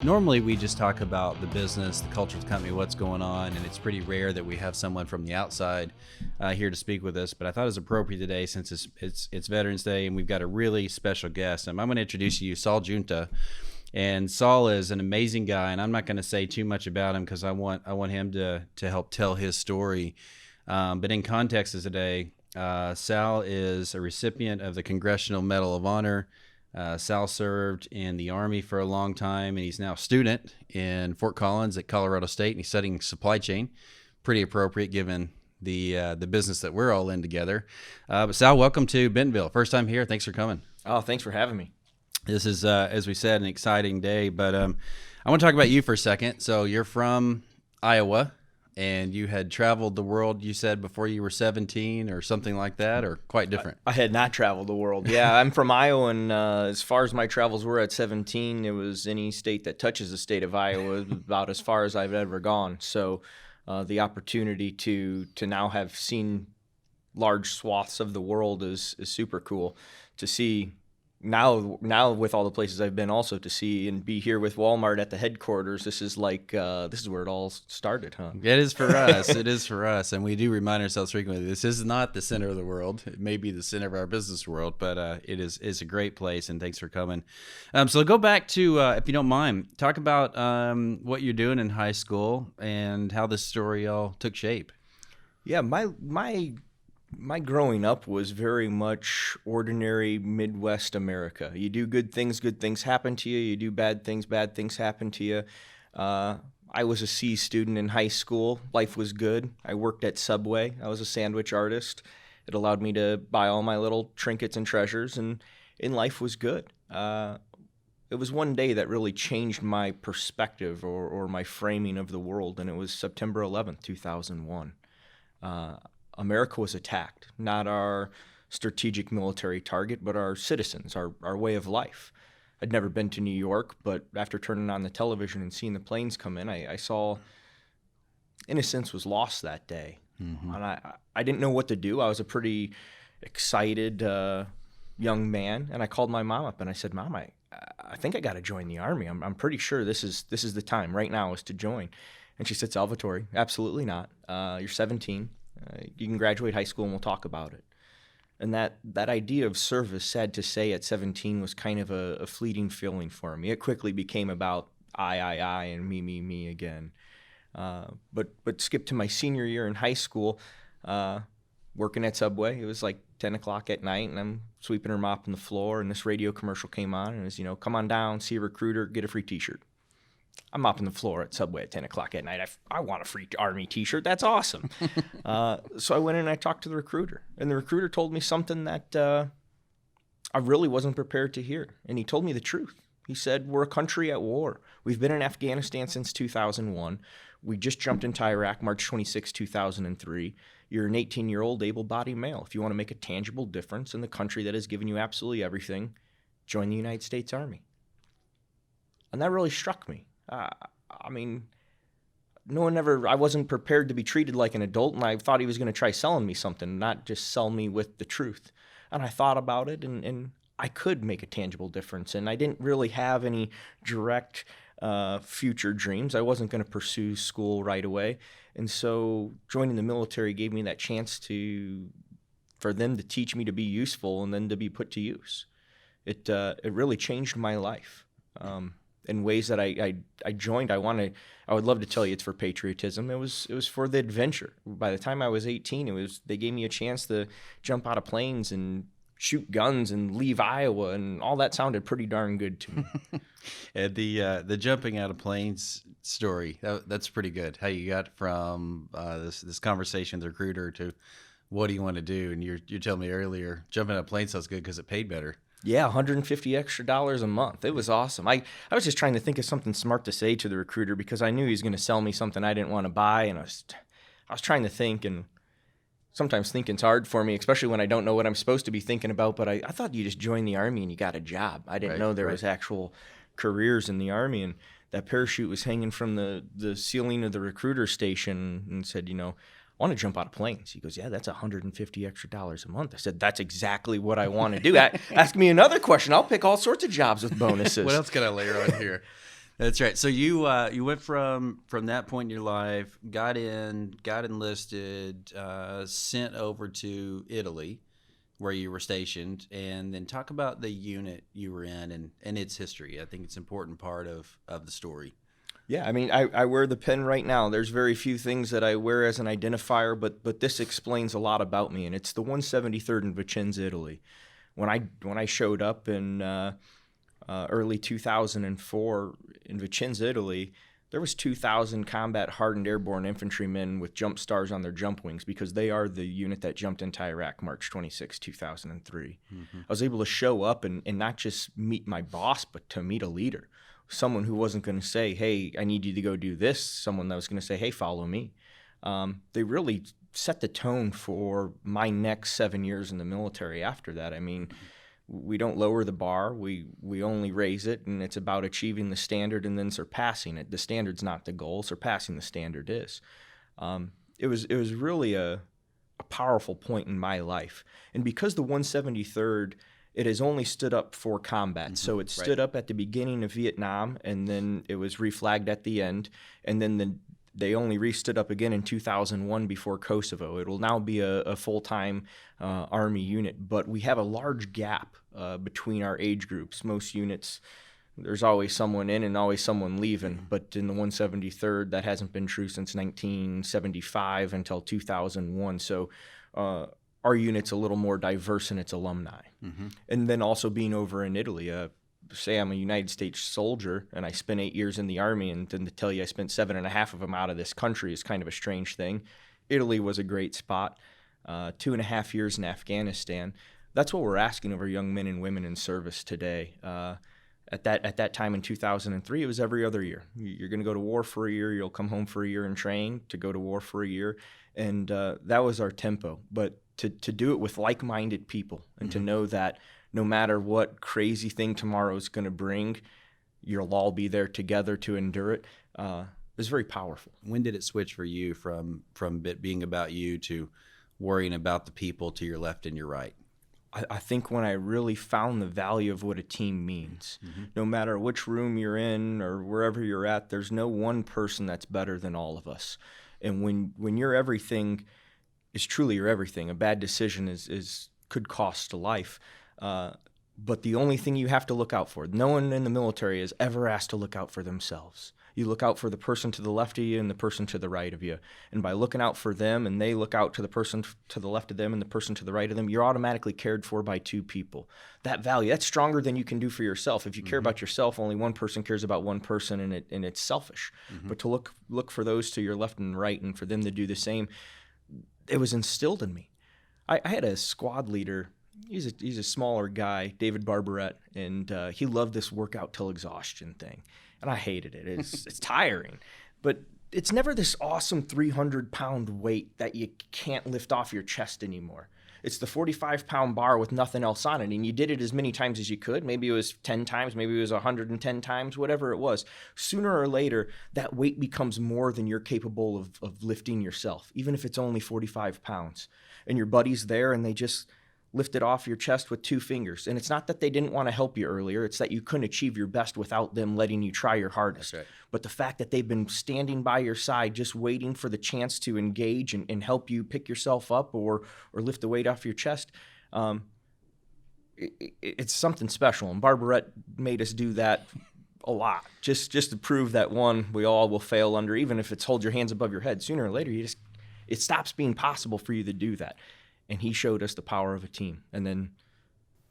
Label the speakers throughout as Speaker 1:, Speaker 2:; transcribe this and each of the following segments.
Speaker 1: Normally, we just talk about the business, the culture of the company, what's going on, and it's pretty rare that we have someone from the outside here to speak with us. But I thought it was appropriate today since it's Veterans Day, and we've got a really special guest. And I'm going to introduce you, Sal Giunta. And Saul is an amazing guy, and I'm not going to say too much about him because I want him to help tell his story. But in context of today, Sal is a recipient of the Congressional Medal of Honor. Sal served in the Army for a long time, and he's now a student in Fort Collins at Colorado State, and he's studying supply chain. Pretty appropriate given the business that we're all in together. But Sal, welcome to Bentonville. First time here. Thanks for coming.
Speaker 2: Oh, thanks for having me.
Speaker 1: This is, as we said, an exciting day, but I want to talk about you for a second. So you're from Iowa, and you had traveled the world, you said, before you were 17 or something like that, or quite different?
Speaker 2: I had not traveled the world. Yeah, I'm from Iowa, and as far as my travels were at 17, it was any state that touches the state of Iowa, about as far as I've ever gone. So the opportunity to now have seen large swaths of the world is super cool to see. Now with all the places I've been, also to see and be here with Walmart at the headquarters, this is where it all started, huh?
Speaker 1: It is for us. It is for us, and we do remind ourselves frequently. This is not the center of the world. It may be the center of our business world, but it's a great place. And thanks for coming. So go back to, if you don't mind, talk about what you're doing in high school and how this story all took shape.
Speaker 2: Yeah, my growing up was very much ordinary Midwest America. You do good things happen to you. You do bad things happen to you. I was a C student in high school. Life was good. I worked at Subway. I was a sandwich artist. It allowed me to buy all my little trinkets and treasures, and life was good. It was one day that really changed my perspective or my framing of the world, and it was September 11th, 2001. America was attacked, not our strategic military target, but our citizens, our way of life. I'd never been to New York, but after turning on the television and seeing the planes come in, I saw innocence was lost that day. Mm-hmm. And I didn't know what to do. I was a pretty excited young man, and I called my mom up and I said, "Mom, I think I got to join the Army. I'm pretty sure this is the time right now is to join." And she said, "Salvatore, absolutely not. You're 17. You can graduate high school and we'll talk about it." And that idea of service, sad to say, at 17 was kind of a fleeting feeling for me. It quickly became about I, and me again. But skip to my senior year in high school, working at Subway. It was like 10 o'clock at night, and I'm sweeping or mopping the floor, and this radio commercial came on, and it was, come on down, see a recruiter, get a free T-shirt. I'm mopping the floor at Subway at 10 o'clock at night. I want a free Army T-shirt. That's awesome. So I went in and I talked to the recruiter. And the recruiter told me something that I really wasn't prepared to hear. And he told me the truth. He said, "We're a country at war. We've been in Afghanistan since 2001. We just jumped into Iraq March 26, 2003. You're an 18-year-old able-bodied male. If you want to make a tangible difference in the country that has given you absolutely everything, join the United States Army." And that really struck me. I wasn't prepared to be treated like an adult, and I thought he was going to try selling me something, not just sell me with the truth. And I thought about it, and I could make a tangible difference, and I didn't really have any direct future dreams. I wasn't going to pursue school right away, and so joining the military gave me that chance for them to teach me to be useful and then to be put to use. It really changed my life. In ways that I joined, I would love to tell you it's for patriotism. It was for the adventure. By the time I was 18, they gave me a chance to jump out of planes and shoot guns and leave Iowa, and all that sounded pretty darn good to me.
Speaker 1: And the jumping out of planes story, that's pretty good. How you got from this conversation with the recruiter to what do you want to do? And you're telling me earlier, jumping out of planes sounds good because it paid better.
Speaker 2: Yeah, $150 extra a month. It was awesome. I was just trying to think of something smart to say to the recruiter because I knew he was going to sell me something I didn't want to buy, and I was trying to think, and sometimes thinking's hard for me, especially when I don't know what I'm supposed to be thinking about, but I thought you just joined the Army and you got a job. I didn't know there was actual careers in the Army, and that parachute was hanging from the ceiling of the recruiter station and said, I want to jump out of planes. He goes, yeah, that's $150 extra a month. I said, that's exactly what I want to do. Ask me another question. I'll pick all sorts of jobs with bonuses.
Speaker 1: What else can I layer on here? That's right. So you went from that point in your life, got enlisted, sent over to Italy, where you were stationed, and then talk about the unit you were in and its history. I think it's an important part of the story.
Speaker 2: Yeah, I mean, I wear the pin right now. There's very few things that I wear as an identifier, but this explains a lot about me, and it's the 173rd in Vicenza, Italy. When I showed up in early 2004 in Vicenza, Italy, there was 2,000 combat hardened airborne infantrymen with jump stars on their jump wings because they are the unit that jumped into Iraq March 26, 2003. I was able to show up and not just meet my boss, but to meet a leader, someone who wasn't going to say, hey, I need you to go do this, someone that was going to say, hey, follow me. They really set the tone for my next 7 years in the military after that. I mean, we don't lower the bar. We only raise it, and it's about achieving the standard and then surpassing it. The standard's not the goal. Surpassing the standard is. It was really a powerful point in my life. And because the 173rd, it has only stood up for combat. So it stood up at the beginning of Vietnam, and then it was reflagged at the end, and then they only re-stood up again in 2001 before Kosovo. It will now be a full-time Army unit, but we have a large gap between our age groups. Most units, there's always someone in and always someone leaving, but in the 173rd, that hasn't been true since 1975 until 2001. So our unit's a little more diverse in its alumni. And then also being over in Italy, say I'm a United States soldier and I spent 8 years in the Army, and then to tell you I spent 7.5 of them out of this country is kind of a strange thing. Italy was a great spot. 2.5 years in Afghanistan. That's what we're asking of our young men and women in service today. At that time in 2003, it was every other year. You're going to go to war for a year, you'll come home for a year and train, to go to war for a year. And that was our tempo. But to do it with like-minded people and to know that no matter what crazy thing tomorrow is going to bring, you'll all be there together to endure it, is very powerful.
Speaker 1: When did it switch for you from it being about you to worrying about the people to your left and your right?
Speaker 2: I think when I really found the value of what a team means. No matter which room you're in or wherever you're at, there's no one person that's better than all of us. And when your everything is truly your everything, a bad decision could cost a life. But the only thing you have to look out for, no one in the military is ever asked to look out for themselves. You look out for the person to the left of you and the person to the right of you. And by looking out for them and they look out to the person to the left of them and the person to the right of them, you're automatically cared for by two people. That value, that's stronger than you can do for yourself. If you care about yourself, only one person cares about one person, and it's selfish. But to look for those to your left and right and for them to do the same, it was instilled in me. I had a squad leader. He's a smaller guy, David Barbarette, and he loved this workout till exhaustion thing. And I hated it. It's tiring. But it's never this awesome 300-pound weight that you can't lift off your chest anymore. It's the 45-pound bar with nothing else on it, and you did it as many times as you could. Maybe it was 10 times, maybe it was 110 times, whatever it was. Sooner or later, that weight becomes more than you're capable of lifting yourself, even if it's only 45 pounds. And your buddy's there, and they just lift it off your chest with 2 fingers. And it's not that they didn't want to help you earlier. It's that you couldn't achieve your best without them letting you try your hardest.
Speaker 1: That's right.
Speaker 2: But the fact that they've been standing by your side just waiting for the chance to engage and help you pick yourself up or lift the weight off your chest, it's something special. And Barbarette made us do that a lot, just to prove that, one, we all will fail under, even if it's hold your hands above your head. Sooner or later, it stops being possible for you to do that. And he showed us the power of a team, and then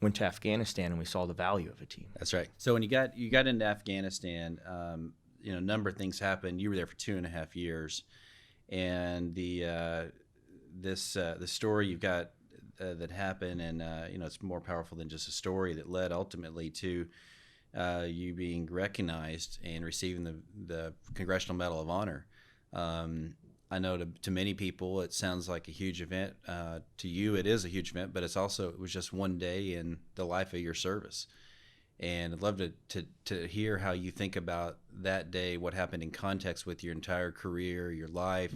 Speaker 2: went to Afghanistan, and we saw the value of a team.
Speaker 1: That's right. So when you got into Afghanistan, a number of things happened. You were there for 2.5 years, and the story you've got that happened, and it's more powerful than just a story that led ultimately to you being recognized and receiving the Congressional Medal of Honor. I know to many people it sounds like a huge event. To you, it is a huge event, but it was just one day in the life of your service. And I'd love to hear how you think about that day, what happened in context with your entire career, your life,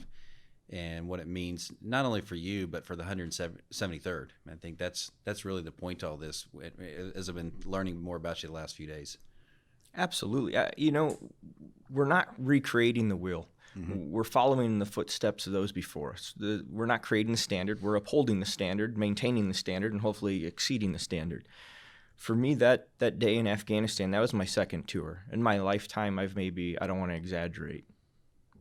Speaker 1: and what it means not only for you but for the 173rd. I think that's really the point to all this, as I've been learning more about you the last few days.
Speaker 2: Absolutely. We're not recreating the wheel. We're following in the footsteps of those before us. We're not creating the standard. We're upholding the standard, maintaining the standard, and hopefully exceeding the standard. For me, that day in Afghanistan, that was my second tour. In my lifetime, I don't want to exaggerate,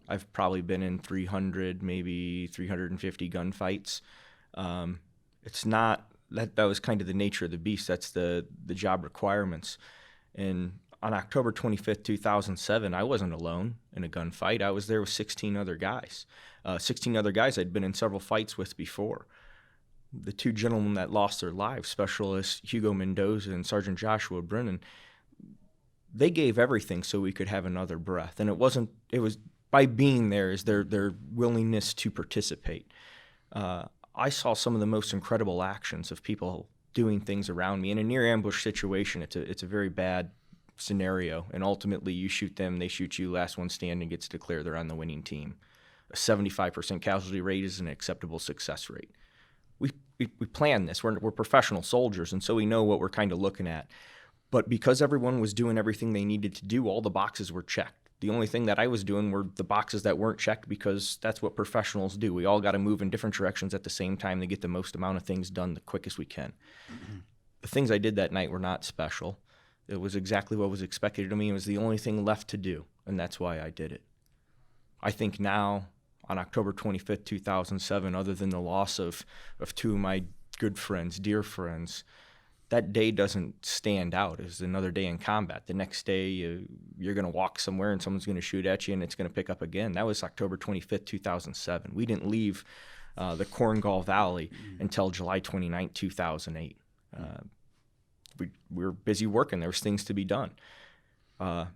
Speaker 2: I've probably been in 300, maybe 350 gunfights. It's not, that was kind of the nature of the beast. That's the job requirements. And on October 25th, 2007, I wasn't alone in a gunfight. I was there with 16 other guys. 16 other guys I'd been in several fights with before. The two gentlemen that lost their lives, Specialist Hugo Mendoza and Sergeant Joshua Brennan, they gave everything so we could have another breath. And it was by being there is their willingness to participate. I saw some of the most incredible actions of people doing things around me. In a near ambush situation, it's a very bad scenario, and ultimately you shoot them, they shoot you, last one standing gets to declare they're on the winning team. A 75% casualty rate is an acceptable success rate. We plan this. We're professional soldiers, and so we know what we're kind of looking at. But because everyone was doing everything they needed to do, all the boxes were checked. The only thing that I was doing were the boxes that weren't checked, because that's what professionals do. We all got to move in different directions at the same time to get the most amount of things done the quickest we can. Mm-hmm. The things I did that night were not special. It was exactly what was expected of me. It was the only thing left to do, and that's why I did it. I think now, on October 25th, 2007, other than the loss of two of my good friends, dear friends, that day doesn't stand out as another day in combat. The next day, you're going to walk somewhere and someone's going to shoot at you and it's going to pick up again. That was October 25th, 2007. We didn't leave the Korengal Valley until July 29th, 2008. We were busy working. There was things to be done.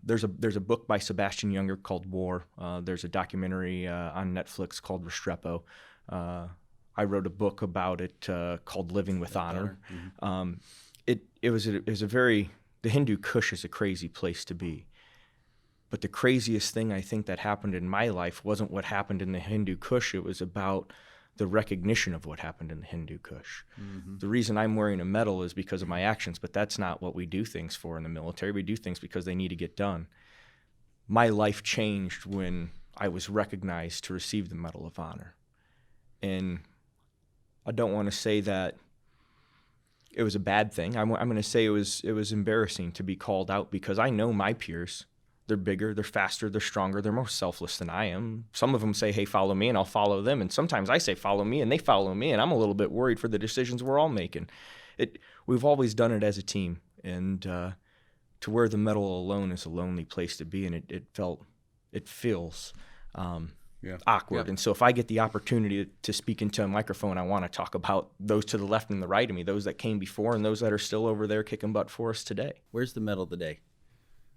Speaker 2: There's a book by Sebastian Junger called War. There's a documentary on Netflix called Restrepo. I wrote a book about it called Living with Honor. Mm-hmm. It was a very, the Hindu Kush is a crazy place to be. But the craziest thing I think that happened in my life wasn't what happened in the Hindu Kush. It was about the recognition of what happened in the Hindu Kush. Mm-hmm. The reason I'm wearing a medal is because of my actions, but that's not what we do things for in the military. We do things because they need to get done. My life changed when I was recognized to receive the Medal of Honor. And I don't want to say that it was a bad thing. I'm going to say it was embarrassing to be called out, because I know my peers. They're bigger, they're faster, they're stronger, they're more selfless than I am. Some of them say, hey, follow me, and I'll follow them. And sometimes I say, follow me, and they follow me, and I'm a little bit worried for the decisions we're all making. We've always done it as a team, and to wear the medal alone is a lonely place to be, and it feels awkward. Yeah. And so if I get the opportunity to speak into a microphone, I want to talk about those to the left and the right of me, those that came before and those that are still over there kicking butt for us today.
Speaker 1: Where's the medal today?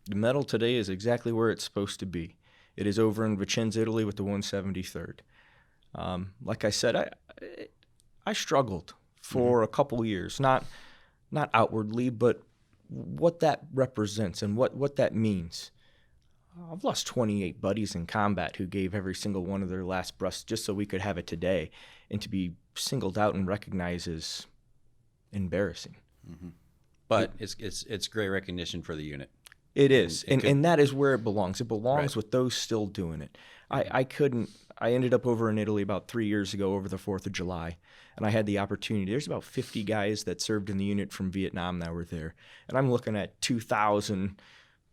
Speaker 2: The medal today is exactly where it's supposed to be. It is over in Vicenza, Italy with the 173rd. Like I said, I struggled for a couple years, not outwardly, but what that represents and what that means. I've lost 28 buddies in combat who gave every single one of their last breaths just so we could have it today. And to be singled out and recognized is embarrassing. Mm-hmm.
Speaker 1: But it's great recognition for the unit.
Speaker 2: It is, and that is where it belongs. It belongs with those still doing it. I ended up over in Italy about 3 years ago over the 4th of July, and I had the opportunity. There's about 50 guys that served in the unit from Vietnam that were there, and I'm looking at 2,000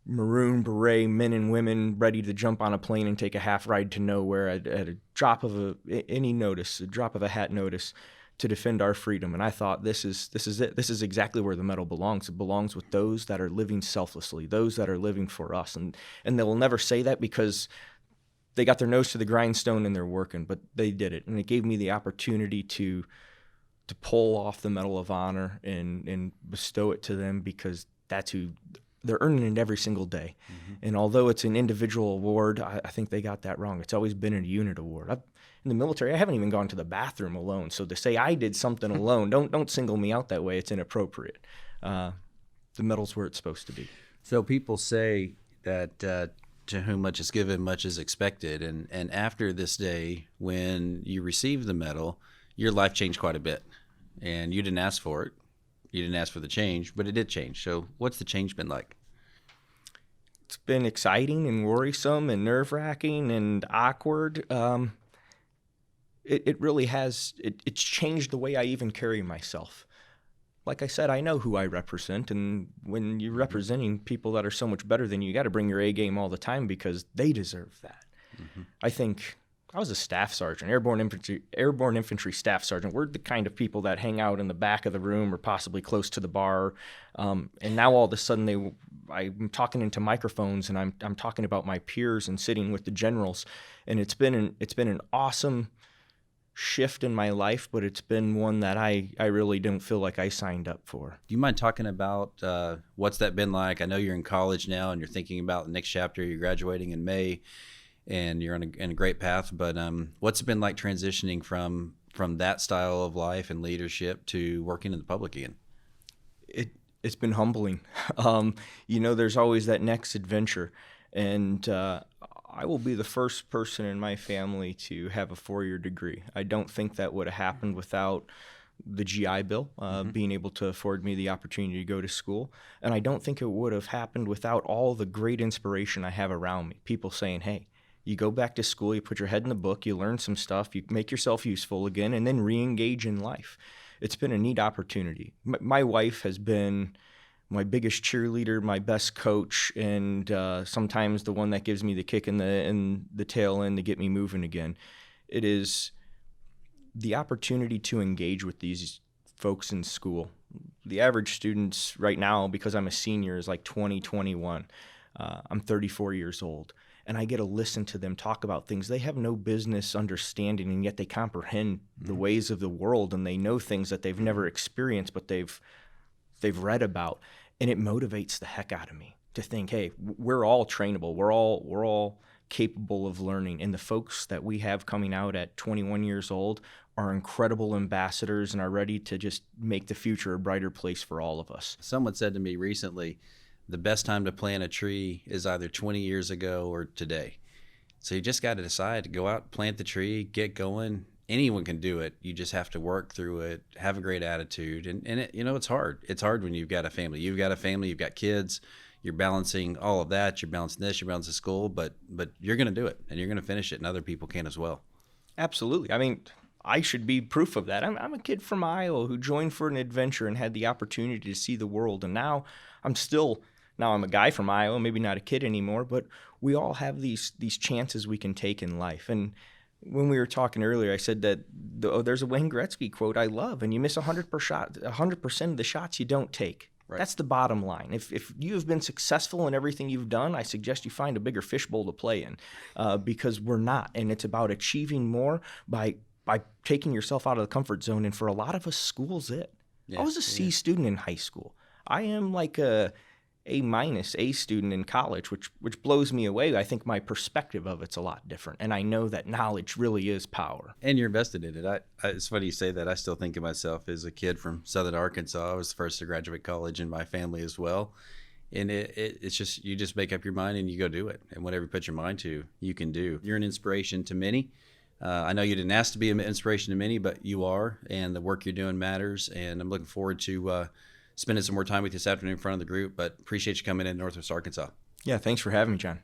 Speaker 2: Maroon Beret men and women ready to jump on a plane and take a half ride to nowhere at a drop of a hat notice, to defend our freedom. And I thought, this is it. This is exactly where the medal belongs. It belongs with those that are living selflessly, those that are living for us. And they will never say that because they got their nose to the grindstone and they're working, but they did it. And it gave me the opportunity to pull off the Medal of Honor and bestow it to them, because that's who they're earning it every single day. Mm-hmm. And although it's an individual award, I think they got that wrong. It's always been a unit award. In the military, I haven't even gone to the bathroom alone. So to say I did something alone, don't single me out that way. It's inappropriate. The medal's where it's supposed to be.
Speaker 1: So people say that to whom much is given, much is expected. And after this day, when you received the medal, your life changed quite a bit. And you didn't ask for it. You didn't ask for the change, but it did change. So what's the change been like?
Speaker 2: It's been exciting and worrisome and nerve-wracking and awkward. It really has. It's changed the way I even carry myself. Like I said, I know who I represent, and when you're representing people that are so much better than you, you got to bring your A game all the time because they deserve that. I think I was a staff sergeant, airborne infantry staff sergeant. We're the kind of people that hang out in the back of the room or possibly close to the bar. And now all of a sudden I'm talking into microphones and I'm talking about my peers and sitting with the generals. And it's been an awesome shift in my life, but it's been one that I really don't feel like I signed up for.
Speaker 1: Do you mind talking about what's that been like? I know you're in college now and you're thinking about the next chapter. You're graduating in May and you're in a great path, but what's it been like transitioning from that style of life and leadership to working in the public again?
Speaker 2: It's been humbling. There's always that next adventure, and I will be the first person in my family to have a 4-year degree. I don't think that would have happened without the GI Bill, being able to afford me the opportunity to go to school. And I don't think it would have happened without all the great inspiration I have around me. People saying, hey, you go back to school, you put your head in the book, you learn some stuff, you make yourself useful again, and then re-engage in life. It's been a neat opportunity. My wife has been my biggest cheerleader, my best coach, and sometimes the one that gives me the kick in the tail end to get me moving again. It is the opportunity to engage with these folks in school. The average students right now, because I'm a senior, is like 20, 21. I'm 34 years old. And I get to listen to them talk about things they have no business understanding, and yet they comprehend the ways of the world, and they know things that they've never experienced, but they've read about. And it motivates the heck out of me to think, hey, we're all trainable. We're all capable of learning. And the folks that we have coming out at 21 years old are incredible ambassadors and are ready to just make the future a brighter place for all of us.
Speaker 1: Someone said to me recently, the best time to plant a tree is either 20 years ago or today. So you just got to decide to go out, plant the tree, get going. Anyone can do it. You just have to work through it, have a great attitude. And it, it's hard. It's hard when you've got a family. You've got kids, you're balancing all of that. You're balancing this, you're balancing school, but you're going to do it and you're going to finish it, and other people can as well.
Speaker 2: Absolutely. I mean, I should be proof of that. I'm a kid from Iowa who joined for an adventure and had the opportunity to see the world. And now I'm a guy from Iowa, maybe not a kid anymore, but we all have these chances we can take in life. And when we were talking earlier, I said that there's a Wayne Gretzky quote I love, and you miss 100% of the shots you don't take. Right. That's the bottom line. If you have been successful in everything you've done, I suggest you find a bigger fishbowl to play in, because we're not. And it's about achieving more by taking yourself out of the comfort zone. And for a lot of us, school's it. Yeah, I was a C student in high school. I am like a A- student in college, which blows me away. I think my perspective of it's a lot different, and I know that knowledge really is power.
Speaker 1: And you're invested in it. It's funny you say that. I still think of myself as a kid from Southern Arkansas. I was the first to graduate college in my family as well. And it's just, you just make up your mind and you go do it. And whatever you put your mind to, you can do. You're an inspiration to many. I know you didn't ask to be an inspiration to many, but you are, and the work you're doing matters. And I'm looking forward to spending some more time with you this afternoon in front of the group, but appreciate you coming in Northwest Arkansas.
Speaker 2: Yeah, thanks for having me, John.